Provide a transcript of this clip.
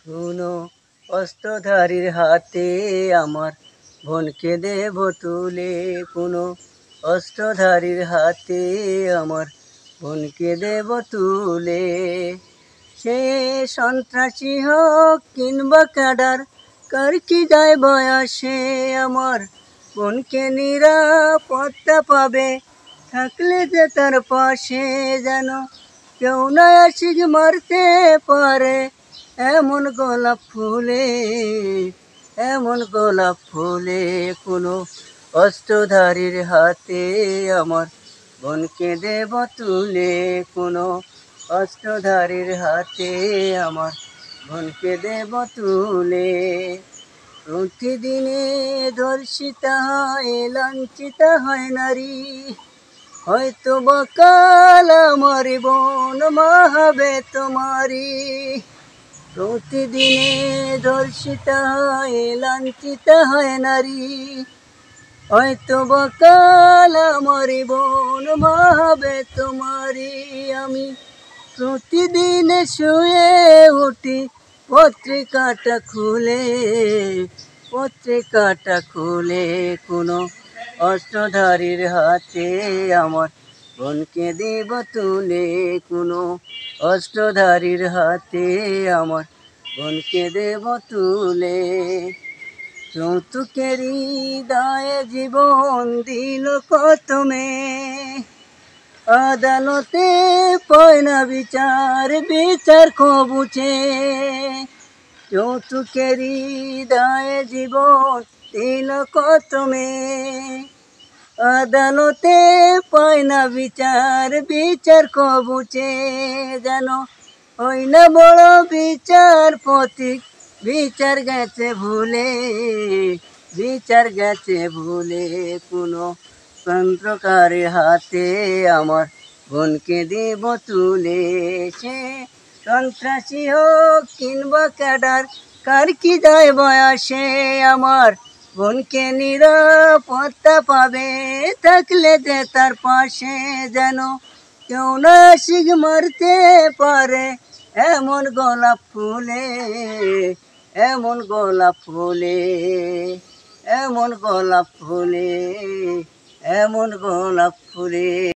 কোনো অস্ত্রধারীর হাতে আমার বোনকে দেব তুলে, কোনো অস্ত্রধারীর হাতে আমার বোনকে দেব তুলে। সে সন্ত্রাসী হোক কিংবা ক্যাডার, কার কি যায় বয়সে, আমার বোনকে নিরাপত্তা পাবে থাকলে যে তার পাশে। যেন কেউ না আসিক মারতে পারে এমন গোলাপ ফুলে, এমন গোলাপ ফুলে। কোনো অস্ত্রধারীর হাতে আমার বোনকে দেব তুলে, কোনো অস্ত্রধারীর হাতে আমার বোনকে দেব তুলে। প্রতিদিনে ধর্ষিতা হয় লাঞ্ছিতা হয় নারী, হয়তো বা কাল আমার বোন মা হবে তোমারি। প্রতিদিনে ধর্ষিতা হয় লাঞ্ছিতা হয় নারী, হয়তো বা কাল আমার বোন মা হবে তোমারি। আমি প্রতিদিন শুয়ে উঠি পত্রিকাটা খুলে, পত্রিকাটা খুলে। কোনো অস্ত্রধারীর হাতে আমার বোনকে দেব তুলে, কোনো অস্ত্রধারীর হাতে আমার বোনকে দেব তুলে। যৌতুকেরই দায়ে জীবন দিল কত মেয়ে, আদালতে পায় না বিচার, বিচার কবুচে। যৌতুকেরই দায়ে জীবন দিল কত মেয়ে, আদালতে পায় না বিচার, বিচার কবুচে। যেন হয় না বড় বিচারপতি, বিচার গেছে ভুলে, বিচার গেছে ভুলে। কোনো তন্ত্রকারীর হাতে আমার বোনকে দেব তুলে। সে সন্ত্রাসী হোক কিংবা ক্যাডার, কার কি যায় বয়সে, আমার বোনকে নিরাপত্তা পাবে থাকলে যে তার পাশে। যেন কেউ না আসিক মারতে পারে এমন গোলাপ ফুলে, এমন গোলাপ ফুলে, এমন গোলাপ ফুলে, এমন গোলাপ ফুলে।